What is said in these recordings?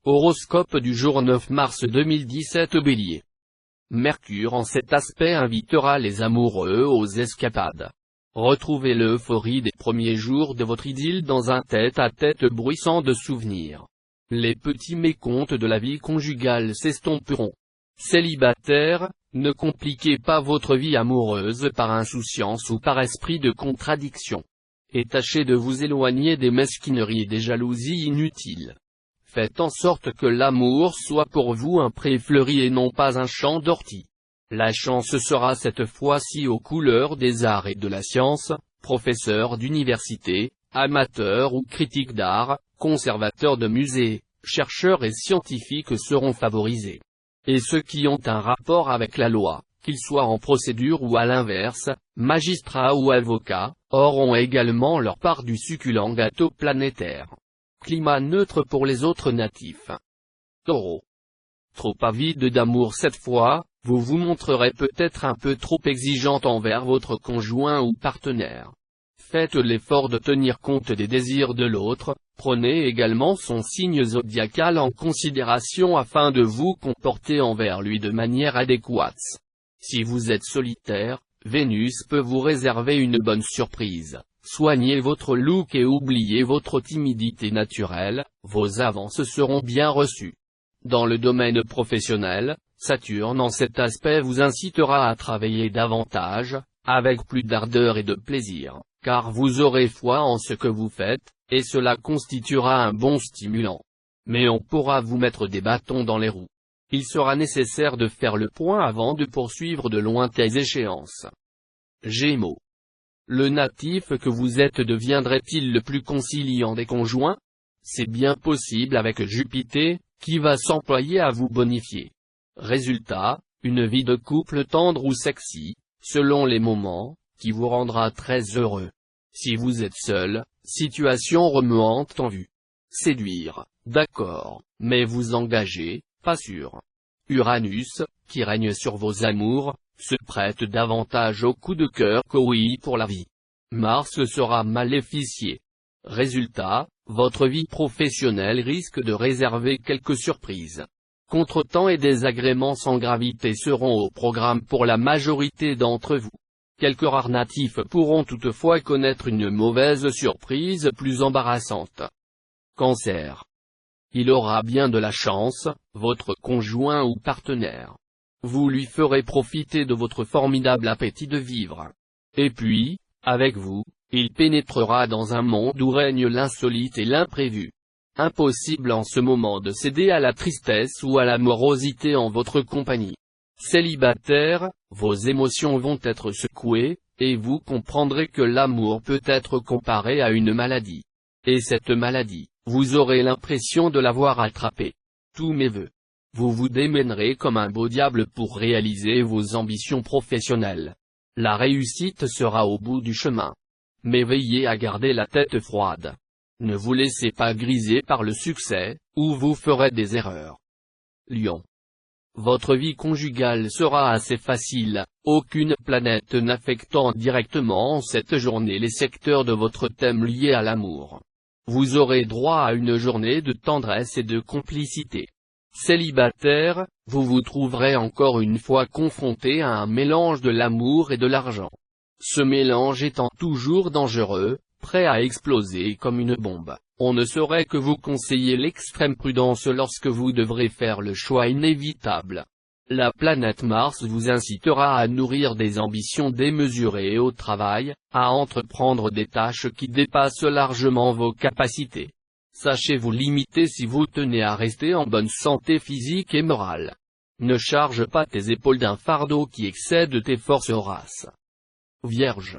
Horoscope du jour 9 mars 2017 Bélier. Mercure en cet aspect invitera les amoureux aux escapades. Retrouvez l'euphorie des premiers jours de votre idylle dans un tête-à-tête bruissant de souvenirs. Les petits mécomptes de la vie conjugale s'estomperont. Célibataire, ne compliquez pas votre vie amoureuse par insouciance ou par esprit de contradiction. Et tâchez de vous éloigner des mesquineries et des jalousies inutiles. Faites en sorte que l'amour soit pour vous un pré fleuri et non pas un champ d'orties. La chance sera cette fois-ci aux couleurs des arts et de la science, professeurs d'université, amateurs ou critiques d'art, conservateurs de musées, chercheurs et scientifiques seront favorisés. Et ceux qui ont un rapport avec la loi, qu'ils soient en procédure ou à l'inverse, magistrats ou avocats, auront également leur part du succulent gâteau planétaire. Climat neutre pour les autres natifs. Taureau. Trop avide d'amour cette fois, vous vous montrerez peut-être un peu trop exigeante envers votre conjoint ou partenaire. Faites l'effort de tenir compte des désirs de l'autre, prenez également son signe zodiacal en considération afin de vous comporter envers lui de manière adéquate. Si vous êtes solitaire, Vénus peut vous réserver une bonne surprise. Soignez votre look et oubliez votre timidité naturelle, vos avances seront bien reçues. Dans le domaine professionnel, Saturne en cet aspect vous incitera à travailler davantage, avec plus d'ardeur et de plaisir, car vous aurez foi en ce que vous faites, et cela constituera un bon stimulant. Mais on pourra vous mettre des bâtons dans les roues. Il sera nécessaire de faire le point avant de poursuivre de lointaines échéances. Gémeaux. Le natif que vous êtes deviendrait-il le plus conciliant des conjoints? C'est bien possible avec Jupiter, qui va s'employer à vous bonifier. Résultat, une vie de couple tendre ou sexy, selon les moments, qui vous rendra très heureux. Si vous êtes seul, situation remuante en vue. Séduire, d'accord, mais vous engager, pas sûr. Uranus, qui règne sur vos amours, se prête davantage au coup de cœur qu'au oui pour la vie. Mars sera maléficié. Résultat, votre vie professionnelle risque de réserver quelques surprises. Contretemps et désagréments sans gravité seront au programme pour la majorité d'entre vous. Quelques rares natifs pourront toutefois connaître une mauvaise surprise plus embarrassante. Cancer. Il aura bien de la chance, votre conjoint ou partenaire. Vous lui ferez profiter de votre formidable appétit de vivre. Et puis, avec vous, il pénétrera dans un monde où règne l'insolite et l'imprévu. Impossible en ce moment de céder à la tristesse ou à la morosité en votre compagnie. Célibataire, vos émotions vont être secouées, et vous comprendrez que l'amour peut être comparé à une maladie. Et cette maladie, vous aurez l'impression de l'avoir attrapée. Tous mes vœux. Vous vous démènerez comme un beau diable pour réaliser vos ambitions professionnelles. La réussite sera au bout du chemin. Mais veillez à garder la tête froide. Ne vous laissez pas griser par le succès, ou vous ferez des erreurs. Lion. Votre vie conjugale sera assez facile, aucune planète n'affectant directement en cette journée les secteurs de votre thème liés à l'amour. Vous aurez droit à une journée de tendresse et de complicité. Célibataire, vous vous trouverez encore une fois confronté à un mélange de l'amour et de l'argent. Ce mélange étant toujours dangereux, prêt à exploser comme une bombe, on ne saurait que vous conseiller l'extrême prudence lorsque vous devrez faire le choix inévitable. La planète Mars vous incitera à nourrir des ambitions démesurées au travail, à entreprendre des tâches qui dépassent largement vos capacités. Sachez vous limiter si vous tenez à rester en bonne santé physique et morale. Ne charge pas tes épaules d'un fardeau qui excède tes forces Horace. Vierge.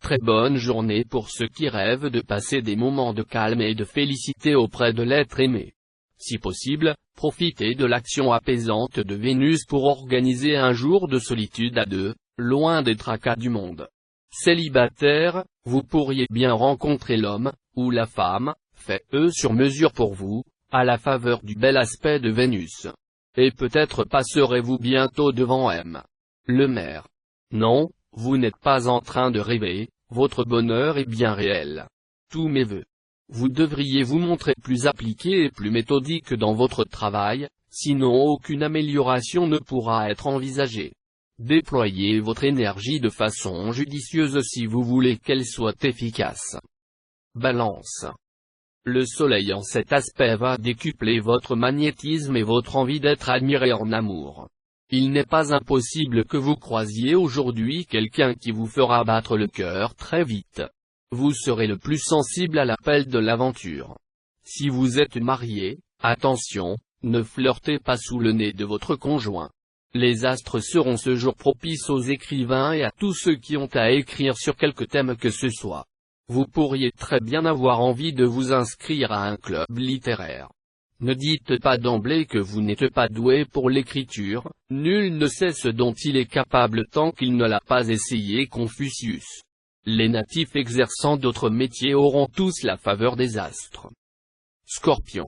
Très bonne journée pour ceux qui rêvent de passer des moments de calme et de félicité auprès de l'être aimé. Si possible, profitez de l'action apaisante de Vénus pour organiser un jour de solitude à deux, loin des tracas du monde. Célibataire, vous pourriez bien rencontrer l'homme, ou la femme, fait sur mesure pour vous, à la faveur du bel aspect de Vénus. Et peut-être passerez-vous bientôt devant M. Le maire. Non, vous n'êtes pas en train de rêver, votre bonheur est bien réel. Tous mes vœux. Vous devriez vous montrer plus appliqué et plus méthodique dans votre travail, sinon aucune amélioration ne pourra être envisagée. Déployez votre énergie de façon judicieuse si vous voulez qu'elle soit efficace. Balance. Le soleil en cet aspect va décupler votre magnétisme et votre envie d'être admiré en amour. Il n'est pas impossible que vous croisiez aujourd'hui quelqu'un qui vous fera battre le cœur très vite. Vous serez le plus sensible à l'appel de l'aventure. Si vous êtes marié, attention, ne flirtez pas sous le nez de votre conjoint. Les astres seront ce jour propices aux écrivains et à tous ceux qui ont à écrire sur quelque thème que ce soit. Vous pourriez très bien avoir envie de vous inscrire à un club littéraire. Ne dites pas d'emblée que vous n'êtes pas doué pour l'écriture, nul ne sait ce dont il est capable tant qu'il ne l'a pas essayé. Confucius. Les natifs exerçant d'autres métiers auront tous la faveur des astres. Scorpion.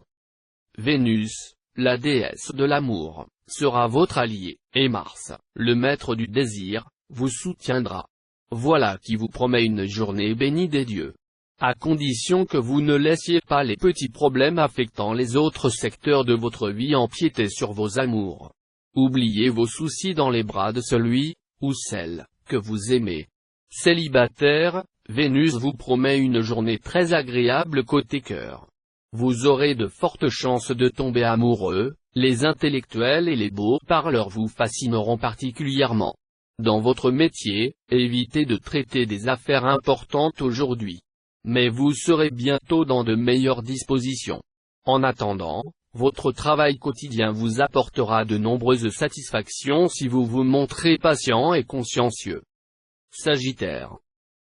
Vénus, la déesse de l'amour, sera votre allié, et Mars, le maître du désir, vous soutiendra. Voilà qui vous promet une journée bénie des dieux. À condition que vous ne laissiez pas les petits problèmes affectant les autres secteurs de votre vie empiéter sur vos amours. Oubliez vos soucis dans les bras de celui, ou celle, que vous aimez. Célibataire, Vénus vous promet une journée très agréable côté cœur. Vous aurez de fortes chances de tomber amoureux, les intellectuels et les beaux parleurs vous fascineront particulièrement. Dans votre métier, évitez de traiter des affaires importantes aujourd'hui. Mais vous serez bientôt dans de meilleures dispositions. En attendant, votre travail quotidien vous apportera de nombreuses satisfactions si vous vous montrez patient et consciencieux. Sagittaire.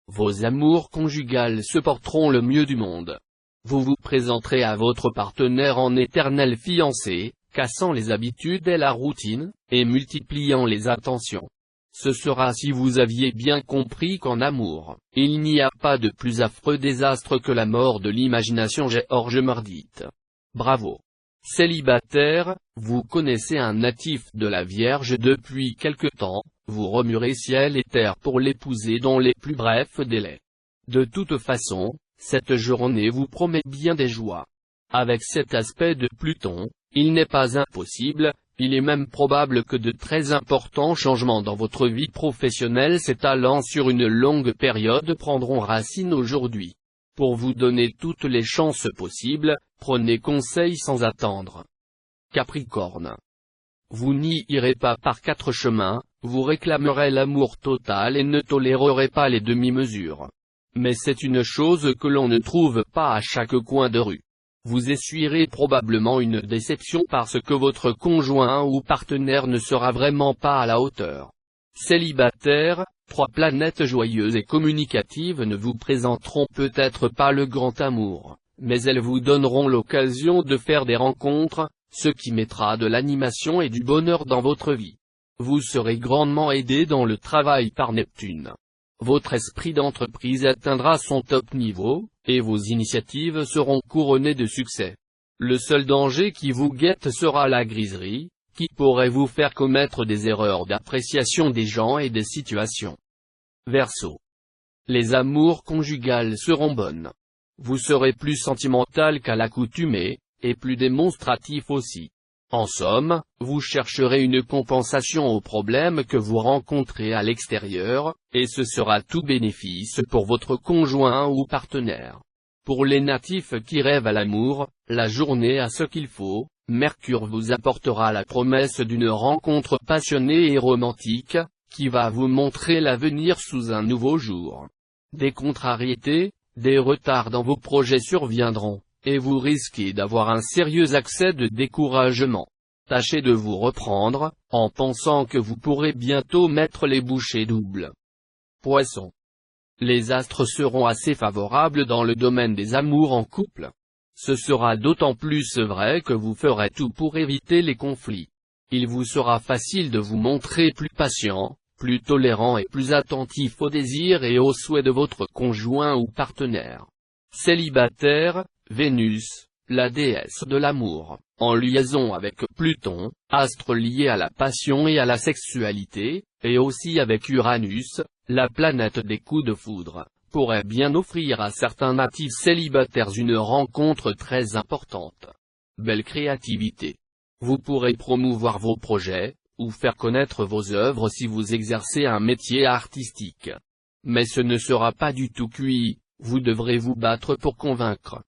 Vos amours conjugales se porteront le mieux du monde. Vous vous présenterez à votre partenaire en éternel fiancé, cassant les habitudes et la routine, et multipliant les attentions. Ce sera si vous aviez bien compris qu'en amour, il n'y a pas de plus affreux désastre que la mort de l'imagination. George Meredith. Bravo. Célibataire, vous connaissez un natif de la Vierge depuis quelque temps, vous remuerez ciel et terre pour l'épouser dans les plus brefs délais. De toute façon, cette journée vous promet bien des joies. Avec cet aspect de Pluton, il n'est pas impossible, il est même probable que de très importants changements dans votre vie professionnelle s'étalant sur une longue période prendront racine aujourd'hui. Pour vous donner toutes les chances possibles, prenez conseil sans attendre. Capricorne. Vous n'y irez pas par quatre chemins, vous réclamerez l'amour total et ne tolérerez pas les demi-mesures. Mais c'est une chose que l'on ne trouve pas à chaque coin de rue. Vous essuierez probablement une déception parce que votre conjoint ou partenaire ne sera vraiment pas à la hauteur. Célibataire, trois planètes joyeuses et communicatives ne vous présenteront peut-être pas le grand amour, mais elles vous donneront l'occasion de faire des rencontres, ce qui mettra de l'animation et du bonheur dans votre vie. Vous serez grandement aidé dans le travail par Neptune. Votre esprit d'entreprise atteindra son top niveau, et vos initiatives seront couronnées de succès. Le seul danger qui vous guette sera la griserie, qui pourrait vous faire commettre des erreurs d'appréciation des gens et des situations. Verseau. Les amours conjugales seront bonnes. Vous serez plus sentimental qu'à l'accoutumée, et plus démonstratif aussi. En somme, vous chercherez une compensation aux problèmes que vous rencontrez à l'extérieur, et ce sera tout bénéfice pour votre conjoint ou partenaire. Pour les natifs qui rêvent à l'amour, la journée a ce qu'il faut, Mercure vous apportera la promesse d'une rencontre passionnée et romantique, qui va vous montrer l'avenir sous un nouveau jour. Des contrariétés, des retards dans vos projets surviendront, et vous risquez d'avoir un sérieux accès de découragement. Tâchez de vous reprendre, en pensant que vous pourrez bientôt mettre les bouchées doubles. Poisson. Les astres seront assez favorables dans le domaine des amours en couple. Ce sera d'autant plus vrai que vous ferez tout pour éviter les conflits. Il vous sera facile de vous montrer plus patient, plus tolérant et plus attentif aux désirs et aux souhaits de votre conjoint ou partenaire. Célibataire, Vénus, la déesse de l'amour, en liaison avec Pluton, astre lié à la passion et à la sexualité, et aussi avec Uranus, la planète des coups de foudre, pourrait bien offrir à certains natifs célibataires une rencontre très importante. Belle créativité. Vous pourrez promouvoir vos projets, ou faire connaître vos œuvres si vous exercez un métier artistique. Mais ce ne sera pas du tout cuit, vous devrez vous battre pour convaincre.